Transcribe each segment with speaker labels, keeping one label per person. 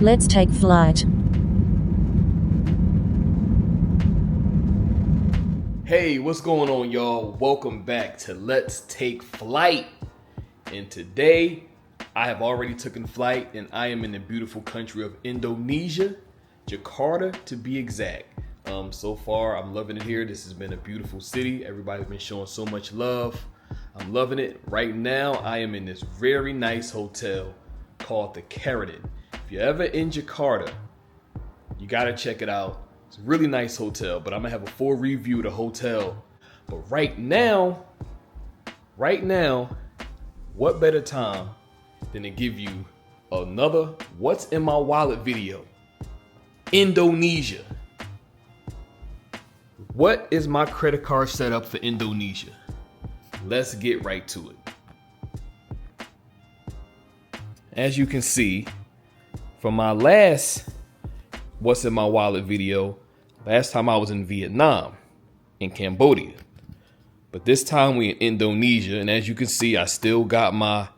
Speaker 1: Let's take flight.
Speaker 2: Hey, what's going on, y'all? Welcome back to Let's Take Flight. And today, I have already taken flight and I am in the beautiful country of Indonesia, Jakarta to be exact. So far, I'm loving it here. This has been a beautiful city. Everybody's been showing so much love. I'm loving it. Right now, I am in this very nice hotel called the Sheraton. If you're ever in Jakarta, you gotta check it out. It's a really nice hotel, but I'm gonna have a full review of the hotel. But right now, what better time than to give you another What's in My Wallet video? Indonesia. What is my credit card set up for Indonesia? Let's get right to it. As you can see, from my last What's in My Wallet video, last time I was in Vietnam, in Cambodia. But this time we in Indonesia, and as you can see, I still got my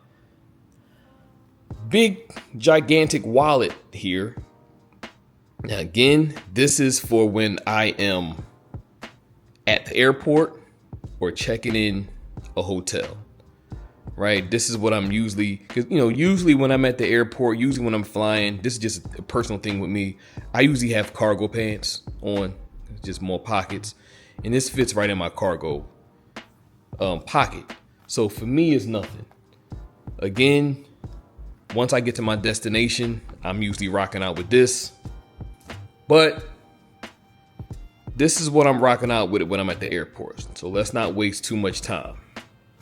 Speaker 2: big, gigantic wallet here. Now again, this is for when I am at the airport or checking in a hotel, right? This is what I'm usually, because usually when I'm at the airport, usually when I'm flying, this is just a personal thing with me. I usually have cargo pants on, just more pockets, and this fits right in my cargo pocket. So for me, it's nothing. Again, once I get to my destination, I'm usually rocking out with this, but this is what I'm rocking out with it when I'm at the airport. So let's not waste too much time.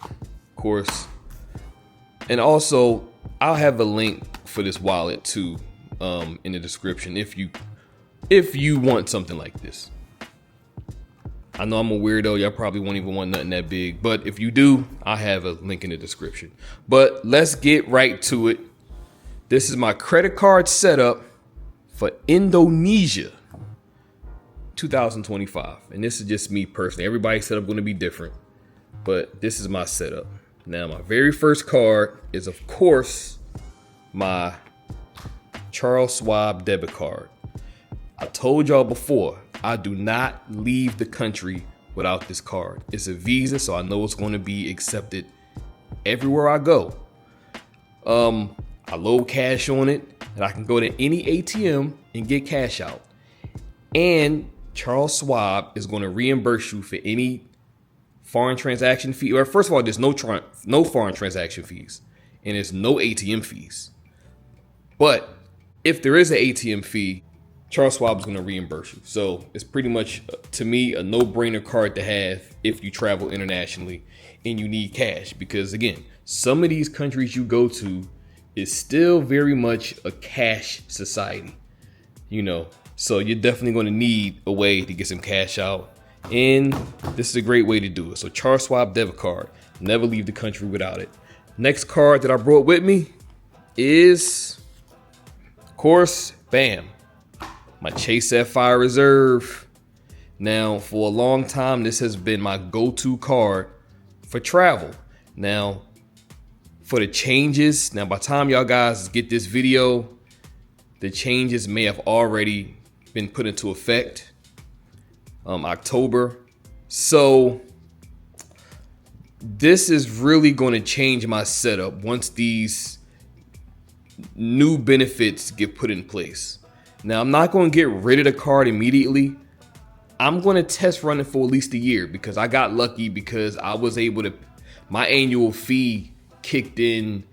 Speaker 2: Of course. And also, I'll have a link for this wallet too in the description if you want something like this. I know I'm a weirdo. Y'all probably won't even want nothing that big. But if you do, I have a link in the description. But let's get right to it. This is my credit card setup for Indonesia 2025. And this is just me personally. Everybody's setup going to be different. But this is my setup. Now, my very first card is, of course, my Charles Schwab debit card. I told y'all before, I do not leave the country without this card. It's a Visa, so I know it's going to be accepted everywhere I go. I load cash on it, and I can go to any ATM and get cash out. And Charles Schwab is going to reimburse you for any foreign transaction fee. Or first of all, there's no foreign transaction fees, and there's no ATM fees. But if there is an ATM fee, Charles Schwab is going to reimburse you. So it's pretty much, to me, a no-brainer card to have if you travel internationally and you need cash. Because again, some of these countries you go to is still very much a cash society, So you're definitely going to need a way to get some cash out. And this is a great way to do it. So Charles Schwab debit card, never leave the country without it. Next card that I brought with me is, of course, bam, my Chase Sapphire Reserve. Now, for a long time, this has been my go-to card for travel. Now, for the changes, by the time y'all guys get this video, the changes may have already been put into effect. October. So this is really going to change my setup once these new benefits get put in place. Now, I'm not going to get rid of the card immediately. I'm going to test run it for at least a year because I got lucky because I was able to, my annual fee kicked in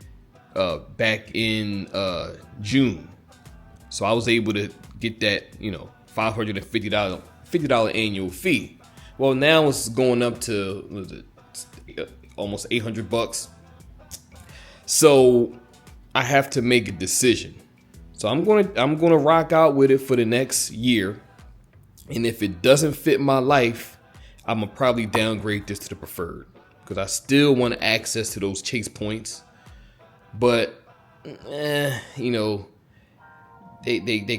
Speaker 2: back in June. So I was able to get that, $550 annual fee. Well, now it's going up to almost $800. So I have to make a decision. So I'm gonna rock out with it for the next year. And if it doesn't fit my life, I'm gonna probably downgrade this to the preferred because I still want access to those Chase points. But they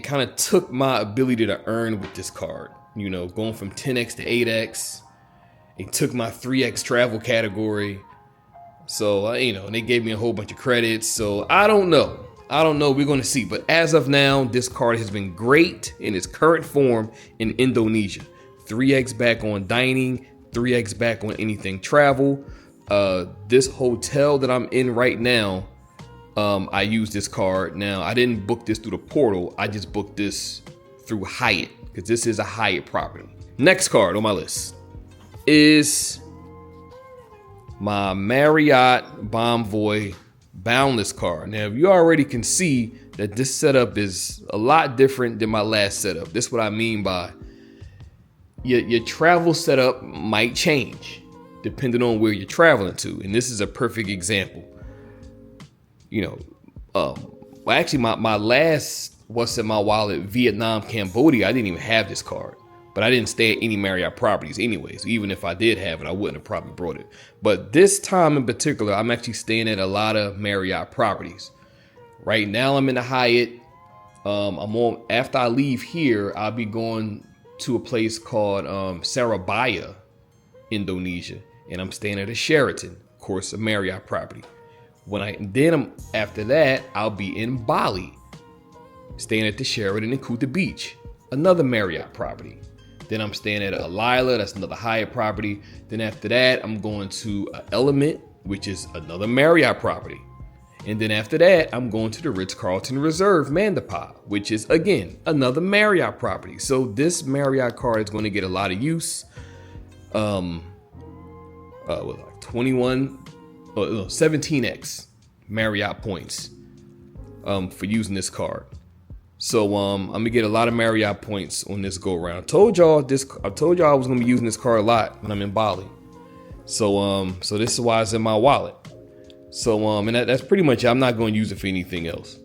Speaker 2: kind of took my ability to earn with this card. Going from 10x to 8x. They took my 3x travel category. So, they gave me a whole bunch of credits. So I don't know. I don't know. We're going to see. But as of now, this card has been great in its current form in Indonesia. 3x back on dining, 3x back on anything travel. This hotel that I'm in right now, I use this card. Now, I didn't book this through the portal. I just booked this through Hyatt because this is a Hyatt property. Next card on my list is my Marriott Bonvoy Boundless card. Now, you already can see that this setup is a lot different than my last setup. This is what I mean by your travel setup might change depending on where you're traveling to. And this is a perfect example. You know, well, actually, my last what's in my wallet, Vietnam, Cambodia, I didn't even have this card. But I didn't stay at any Marriott properties anyways. Even if I did have it, I wouldn't have probably brought it. But this time in particular, I'm actually staying at a lot of Marriott properties. Right now, I'm in the Hyatt. After I leave here, I'll be going to a place called Surabaya, Indonesia. And I'm staying at a Sheraton, of course, a Marriott property. After that, I'll be in Bali, staying at the Sheraton in Kuta Beach, another Marriott property. Then I'm staying at a Lila, that's another Hyatt property. Then after that, I'm going to Element, which is another Marriott property. And then after that, I'm going to the Ritz-Carlton Reserve, Mandapaa, which is, again, another Marriott property. So this Marriott card is going to get a lot of use. 17x Marriott points for using this card. So I'm gonna get a lot of Marriott points on this go around. I told y'all I was gonna be using this card a lot when I'm in Bali. So this is why it's in my wallet. So and that's pretty much it. I'm not gonna use it for anything else.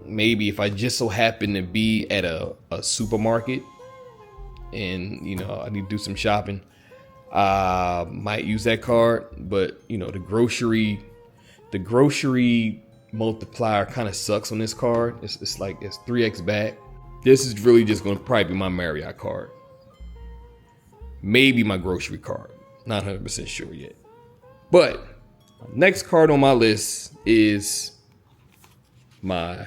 Speaker 2: Maybe if I just so happen to be at a supermarket and I need to do some shopping, I might use that card. But the grocery multiplier kind of sucks on this card. It's 3x back. This is really just going to probably be my Marriott card. Maybe my grocery card. Not 100% sure yet. But next card on my list is my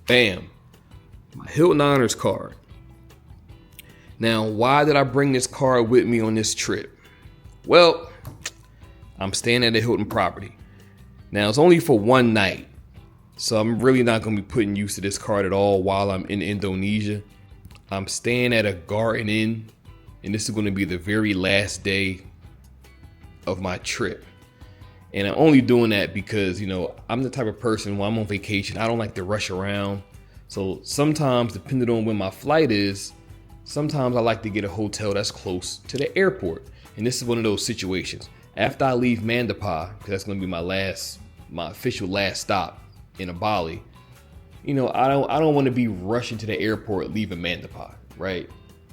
Speaker 2: Hilton Honors card. Now, why did I bring this card with me on this trip? Well, I'm staying at a Hilton property. Now, it's only for one night, so I'm really not going to be putting use to this card at all while I'm in Indonesia. I'm staying at a Garden Inn, and this is going to be the very last day of my trip. And I'm only doing that because, I'm the type of person when I'm on vacation, I don't like to rush around. So sometimes, depending on when my flight is, sometimes I like to get a hotel that's close to the airport. And this is one of those situations. After I leave Mandapaa, because that's going to be my official last stop in Bali, I don't want to be rushing to the airport leaving Mandapaa, right?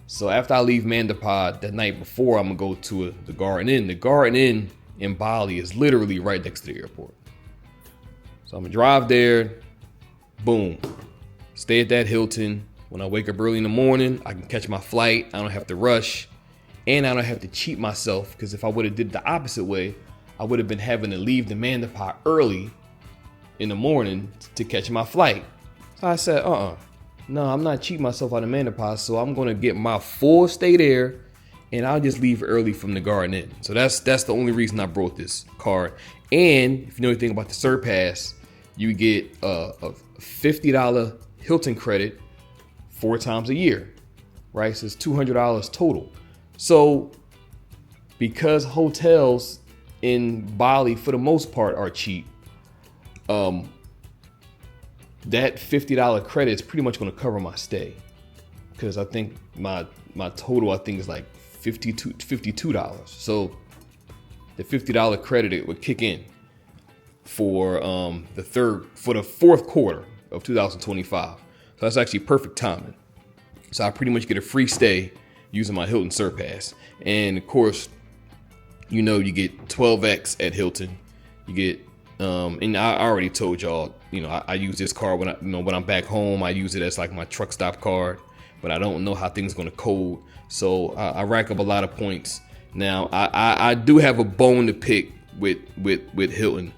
Speaker 2: So after I leave Mandapaa, the night before, I'm going to go to the Garden Inn. The Garden Inn in Bali is literally right next to the airport. So I'm going to drive there, boom, stay at that Hilton. When I wake up early in the morning, I can catch my flight. I don't have to rush. And I don't have to cheat myself, because if I would have did the opposite way, I would have been having to leave the Mandapaa early in the morning to catch my flight. So I said, no, I'm not cheating myself out of Mandapaa, so I'm going to get my full stay there, and I'll just leave early from the Garden Inn. So that's the only reason I brought this card. And if you know anything about the Surpass, you get a $50 Hilton credit 4 times a year, right? So it's $200 total. So because hotels in Bali for the most part are cheap, that $50 credit is pretty much going to cover my stay, because I think my total is like $52. So the $50 credit, it would kick in for the fourth quarter of 2025. So that's actually perfect timing. So I pretty much get a free stay using my Hilton Surpass. And of course, you get 12x at Hilton. You get, and I already told y'all, I use this card when I'm back home. I use it as like my truck stop card, but I don't know how things going to code. So I rack up a lot of points. Now I do have a bone to pick with Hilton.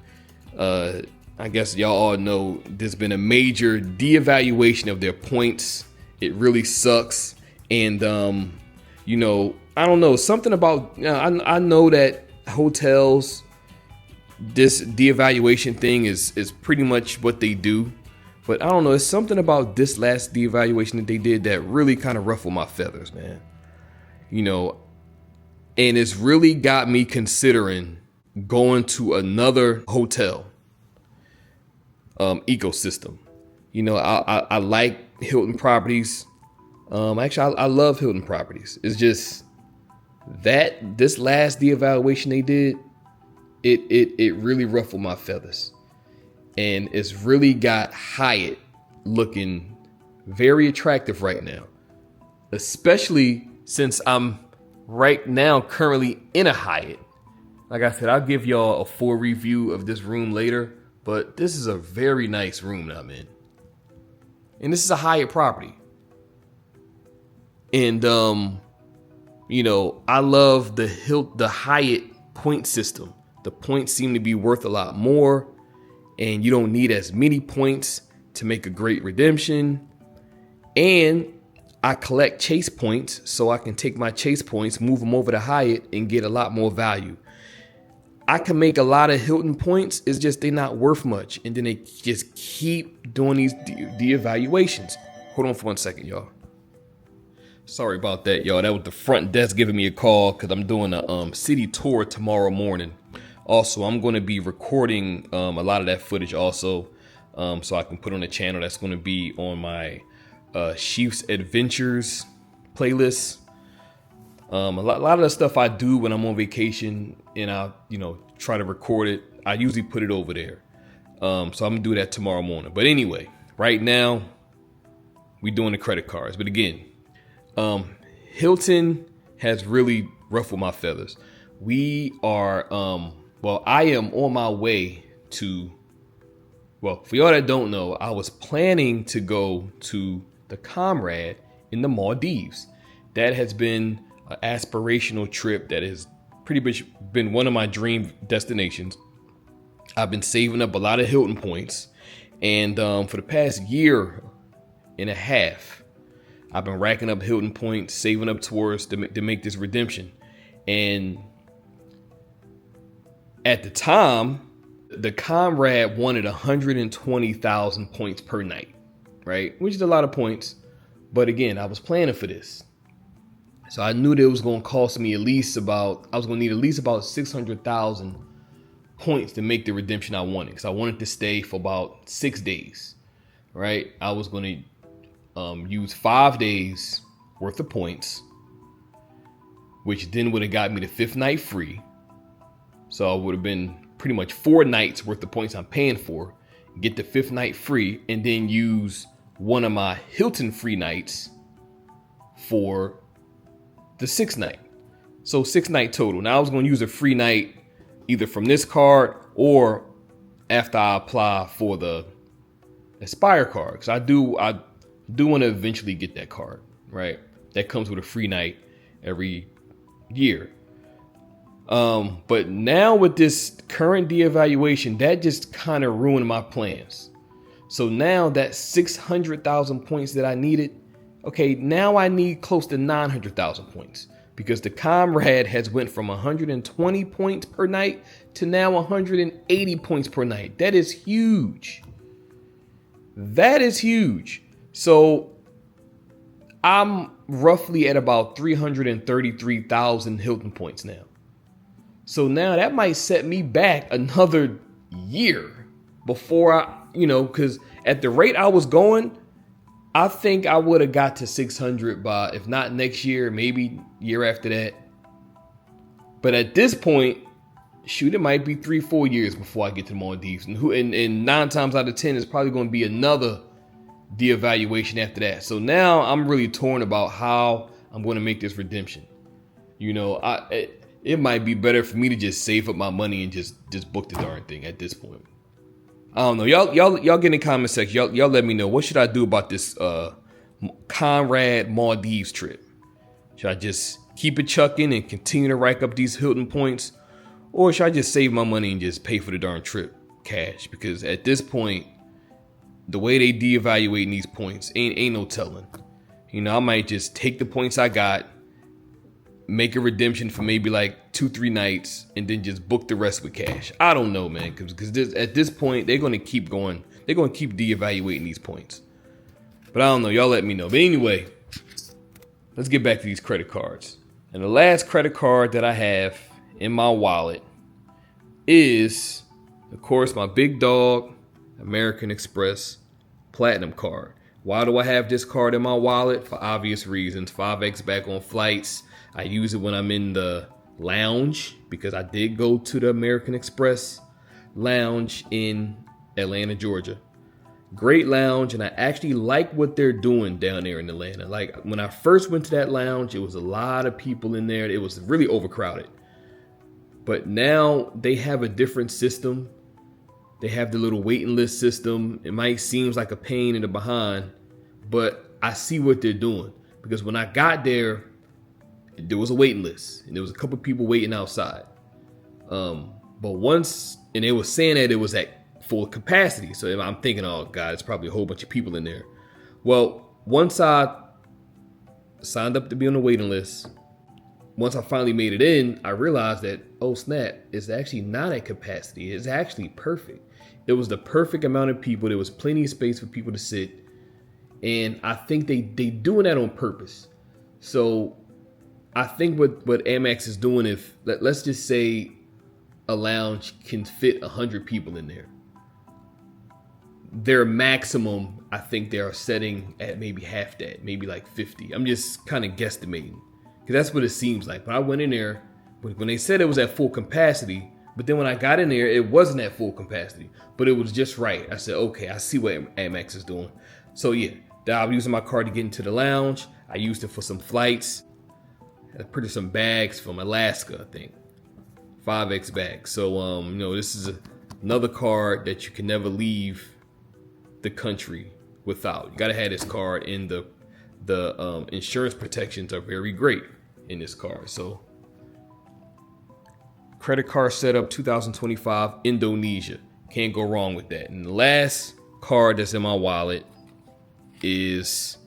Speaker 2: I I guess y'all all know there's been a major de-evaluation of their points. It really sucks. And, you know, I don't know, something about, I know that hotels, this de-evaluation thing is pretty much what they do. But I don't know, it's something about this last de-evaluation that they did that really kind of ruffled my feathers, man. You know, and it's really got me considering going to another hotel ecosystem. You know, I like Hilton properties. Actually, I love Hilton properties. It's just that this last de-evaluation they did, it really ruffled my feathers. And it's really got Hyatt looking very attractive right now, especially since I'm right now currently in a Hyatt. Like I said, I'll give y'all a full review of this room later, but this is a very nice room that I'm in. And this is a Hyatt property. And, you know, I love the Hyatt point system. The points seem to be worth a lot more, and you don't need as many points to make a great redemption. And I collect chase points, so I can take my chase points, move them over to Hyatt, and get a lot more value. I can make a lot of Hilton points. It's just they're not worth much. And then they just keep doing these de-evaluations. Hold on for 1 second, y'all. Sorry about that, y'all. That was the front desk giving me a call because I'm doing a city tour tomorrow morning. Also, I'm going to be recording a lot of that footage also, so I can put on the channel. That's going to be on my Chiefs Adventures playlist. A lot of the stuff I do when I'm on vacation and I, you know, try to record it, I usually put it over there. So I'm gonna do that tomorrow morning. But anyway, right now we doing the credit cards. But again, Hilton has really ruffled my feathers. We are, well, I am on my way to, well, for y'all that don't know, I was planning to go to the Comrade in the Maldives. That has been an aspirational trip that has pretty much been one of my dream destinations. I've been saving up a lot of Hilton points, and for the past year and a half, I've been racking up Hilton points, saving up towards to make this redemption. And at the time, the Comrade wanted 120,000 points per night, right? Which is a lot of points. But again, I was planning for this. So I knew that it was going to cost me I was going to need at least about 600,000 points to make the redemption I wanted. Because I wanted to stay for about 6 days, right? I was going to use 5 days worth of points, which then would have got me the 5th night free. So it would have been pretty much 4 nights worth of points I'm paying for, get the 5th night free, and then use one of my Hilton free nights for the 6th night. So 6 night total. Now I was going to use a free night either from this card or after I apply for the Aspire card. Because I do want to eventually get that card, right? That comes with a free night every year. But now with this current de-evaluation, that just kind of ruined my plans. So now that 600,000 points that I needed, okay, now I need close to 900,000 points because the Comrade has went from 120 points per night to now 180 points per night. That is huge. That is huge. So I'm roughly at about 333,000 Hilton points now. So now that might set me back another year before I, because at the rate I was going, I think I would have got to 600 by, if not next year, maybe year after that. But at this point, shoot, it might be 3-4 years before I get to the Maldives. And 9 times out of 10, it's probably going to be another de-evaluation after that. So now I'm really torn about how I'm going to make this redemption. It might be better for me to just save up my money and just book the darn thing at this point. I don't know. Y'all get in the comment section. Y'all let me know. What should I do about this Conrad Maldives trip? Should I just keep it chucking and continue to rack up these Hilton points? Or should I just save my money and just pay for the darn trip? cash, because at this point, the way they de-evaluating these points ain't no telling. You know, I might just take the points I got, make a redemption for maybe like 2-3 nights, and then just book the rest with cash. I don't know, man, because at this point, they're going to keep going. They're going to keep de-evaluating these points. But I don't know. Y'all let me know. But anyway, let's get back to these credit cards. And the last credit card that I have in my wallet is, of course, my big dog, American Express Platinum card. Why do I have this card in my wallet? For obvious reasons. 5x back on flights. I use it when I'm in the lounge, because I did go to the American Express lounge in Atlanta, Georgia. Great lounge, and I actually like what they're doing down there in Atlanta. Like, when I first went to that lounge, it was a lot of people in there. It was really overcrowded. But now they have a different system. They have the little waiting list system. It might seem like a pain in the behind, but I see what they're doing, because when I got there, there was a waiting list and there was a couple people waiting outside. But once, and they were saying that it was at full capacity. So I'm thinking, oh God, it's probably a whole bunch of people in there. Well, once I signed up to be on the waiting list, once I finally made it in, I realized that, oh snap, it's actually not at capacity. It's actually perfect. It was the perfect amount of people. There was plenty of space for people to sit. And I think they doing that on purpose. So I think what Amex is doing, if let's just say a lounge can fit 100 people in there, their maximum, I think they are setting at maybe half that, maybe like 50. I'm just kind of guesstimating, because that's what it seems like. But I went in there when they said it was at full capacity, but then when I got in there, it wasn't at full capacity, but it was just right. I said, okay, I see what Amex is doing. So yeah, I was using my card to get into the lounge. I used it for some flights. I purchased some bags from Alaska, I think. 5X bags. So, this is another card that you can never leave the country without. You gotta have this card, and the insurance protections are very great in this card. So, credit card setup 2025 Indonesia. Can't go wrong with that. And the last card that's in my wallet is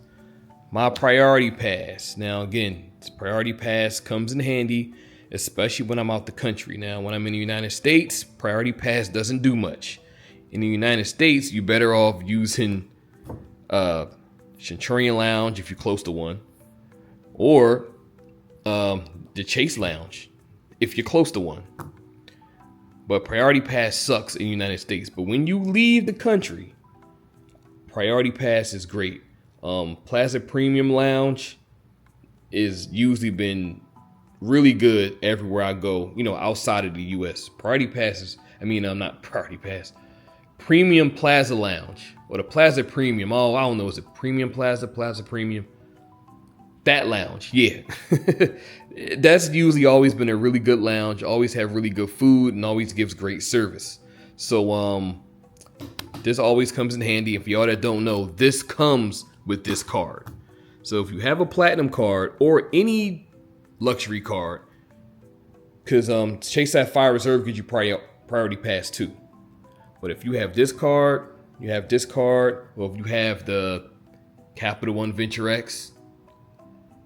Speaker 2: my Priority Pass. Now, again, this Priority Pass comes in handy, especially when I'm out the country. Now, when I'm in the United States, Priority Pass doesn't do much. In the United States, you're better off using Centurion Lounge if you're close to one, or the Chase Lounge if you're close to one. But Priority Pass sucks in the United States. But when you leave the country, Priority Pass is great. Plaza Premium Lounge is usually been really good everywhere I go, outside of the US. Not Priority Pass. Premium Plaza Lounge, or the Plaza Premium. Oh, I don't know. Is it Premium Plaza Premium? That lounge, yeah. That's usually always been a really good lounge. Always have really good food and always gives great service. So this always comes in handy. And for y'all that don't know, this comes with this card. So if you have a platinum card or any luxury card, because Chase Sapphire Reserve gives you Priority Pass too. But if you have this card, or if you have the Capital One Venture X,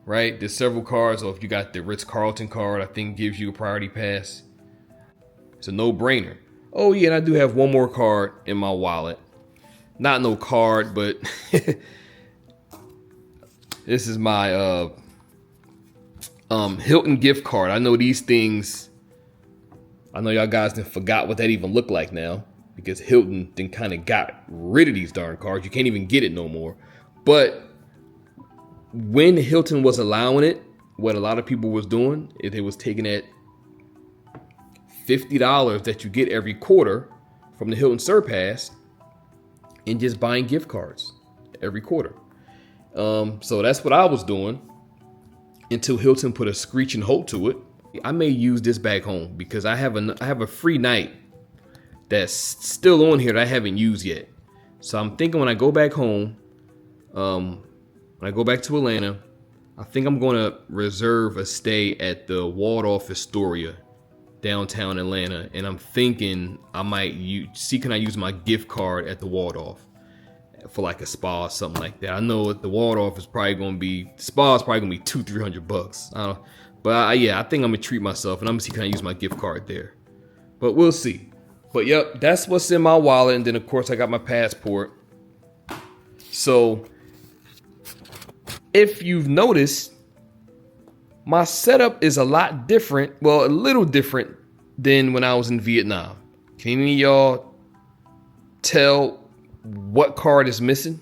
Speaker 2: right? There's several cards. Or if you got the Ritz-Carlton card, I think gives you a Priority Pass. It's a no-brainer. Oh yeah, and I do have one more card in my wallet. Not no card, but this is my Hilton gift card. I know these things. I know y'all guys done forgot what that even looked like now, because Hilton then kind of got rid of these darn cards. You can't even get it no more. But when Hilton was allowing it, what a lot of people was doing is they was taking that $50 that you get every quarter from the Hilton Surpass and just buying gift cards every quarter. So that's what I was doing until Hilton put a screeching halt to it. I may use this back home because I have a free night that's still on here that I haven't used yet. So I'm thinking when I go back home, when I go back to Atlanta, I think I'm going to reserve a stay at the Waldorf Astoria downtown Atlanta, and I'm thinking I might can I use my gift card at the Waldorf for like a spa or something like that. I know the Waldorf is probably gonna be, spa is probably gonna be $200-300. I don't know. But yeah, I think I'm gonna treat myself, and I'm gonna see can I use my gift card there. But we'll see. But yep, that's what's in my wallet, and then of course I got my passport. So if you've noticed, my setup is a lot different, well, a little different than when I was in Vietnam. Can any of y'all tell what card is missing?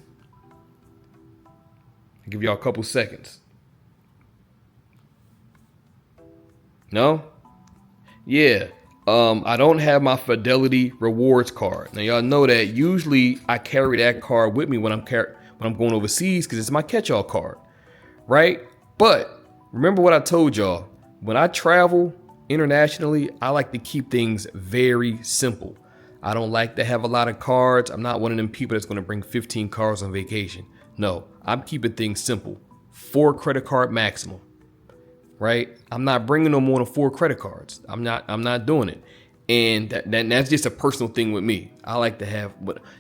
Speaker 2: I'll give y'all a couple seconds. No? Yeah. I don't have my Fidelity Rewards card. Now y'all know that usually I carry that card with me when I'm going overseas because it's my catch-all card, right? But remember what I told y'all, when I travel internationally, I like to keep things very simple. I don't like to have a lot of cards. I'm not one of them people that's going to bring 15 cards on vacation. No, I'm keeping things simple. 4 credit card maximum, right? I'm not bringing no more than 4 credit cards. I'm not doing it. And that's just a personal thing with me. I like to have,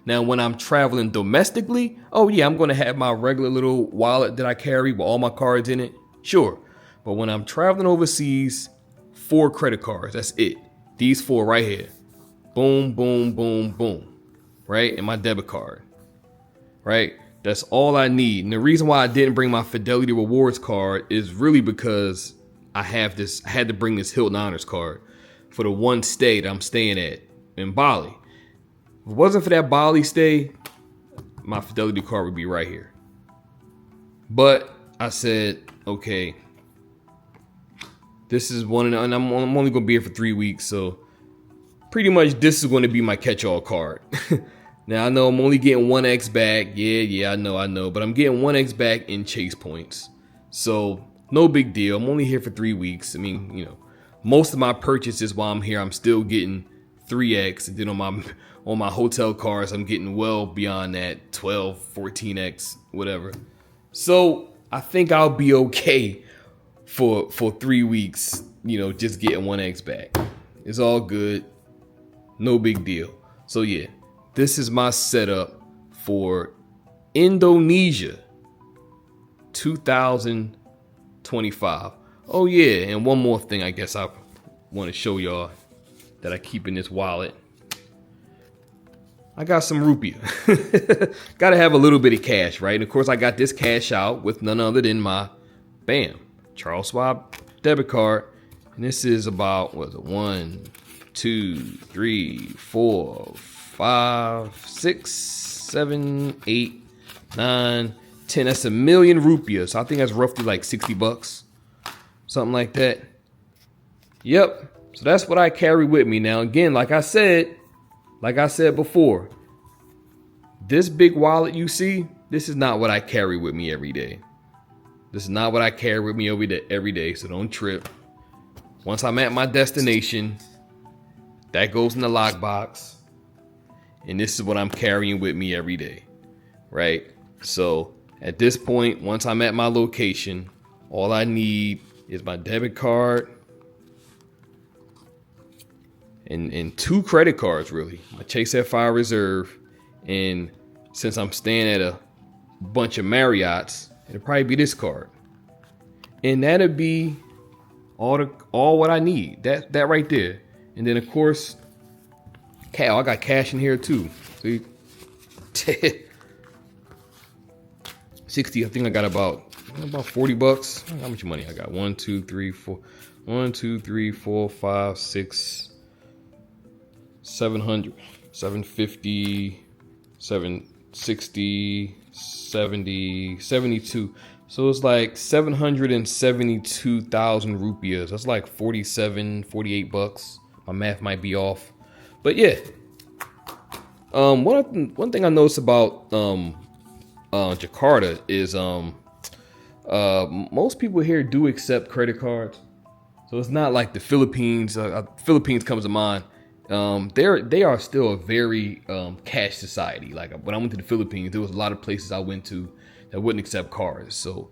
Speaker 2: now when I'm traveling domestically, oh yeah, I'm going to have my regular little wallet that I carry with all my cards in it. Sure. But when I'm traveling overseas, 4 credit cards, that's it. These 4 right here. Boom, boom, boom, boom. Right? And my debit card. Right? That's all I need. And the reason why I didn't bring my Fidelity Rewards card is really because I had to bring this Hilton Honors card for the one stay that I'm staying at in Bali. If it wasn't for that Bali stay, my Fidelity card would be right here. But I said, okay, this is one, and I'm only going to be here for 3 weeks, so pretty much this is going to be my catch-all card. Now, I know I'm only getting 1x back. Yeah, I know, but I'm getting 1x back in chase points. So no big deal. I'm only here for 3 weeks. I mean, you know, most of my purchases while I'm here, I'm still getting 3x. And then on my hotel cards, I'm getting well beyond that, 12, 14x, whatever. So I think I'll be okay for 3 weeks, you know, just getting 1x back. It's all good. No big deal. So yeah, this is my setup for Indonesia 2025. Oh yeah, and one more thing I guess I want to show y'all that I keep in this wallet. I got some rupiah. Gotta have a little bit of cash, right? And of course I got this cash out with none other than my, bam, Charles Schwab debit card. And this is about, what is it, 1, 2, 3, 4, 5, 6, 7, 8, 9, 10. That's 1 million rupiah. So I think that's roughly like $60, something like that. Yep. So that's what I carry with me. Now, again, like I said before, this big wallet you see, this is not what I carry with me every day. This is not what I carry with me every day. So don't trip. Once I'm at my destination, that goes in the lockbox. And this is what I'm carrying with me every day, right? So at this point, once I'm at my location, all I need is my debit card and 2 credit cards, really. My Chase Sapphire Reserve. And since I'm staying at a bunch of Marriotts, it'll probably be this card. And that'll be all what I need. That right there. And then of course, I got cash in here too. See? 60, I think I got about $40. How much money I got? 1, 2, 3, 4. 1, 2, 3, 4, 5, 6, 700, 750, 760, 70, 72. So it's like 772,000 rupiahs. That's like 47, $48. My math might be off. But yeah. One thing I noticed about Jakarta is most people here do accept credit cards. So it's not like the Philippines. Philippines comes to mind. They are still a very cash society. Like when I went to the Philippines, there was a lot of places I went to that wouldn't accept cards. So,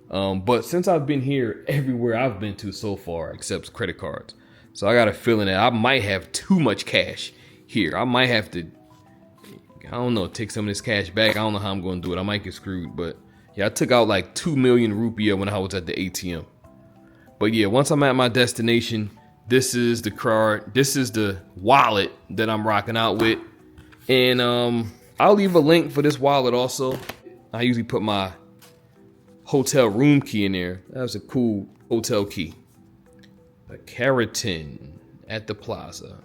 Speaker 2: but since I've been here, everywhere I've been to so far accepts credit cards. So I got a feeling that I might have too much cash here. I might have to, I don't know, take some of this cash back. I don't know how I'm going to do it. I might get screwed. But yeah, I took out like 2 million rupiah when I was at the ATM. But yeah, once I'm at my destination, this is the card. This is the wallet that I'm rocking out with. And I'll leave a link for this wallet also. I usually put my hotel room key in there. That was a cool hotel key. A keratin at the plaza.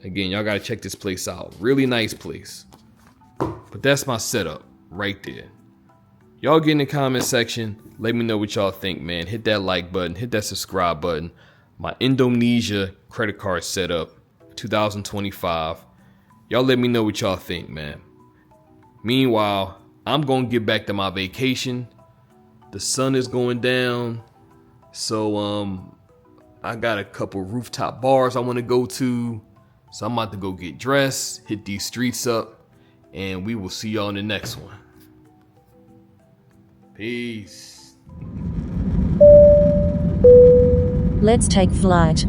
Speaker 2: Again, y'all gotta check this place out. Really nice place. But that's my setup right there. Y'all get in the comment section. Let me know what y'all think, man. Hit that like button. Hit that subscribe button. My Indonesia credit card setup, 2025. Y'all let me know what y'all think, man. Meanwhile, I'm gonna get back to my vacation. The sun is going down. So, I got a couple rooftop bars I want to go to. So I'm about to go get dressed, hit these streets up, and we will see y'all in the next one. Peace.
Speaker 1: Let's take flight.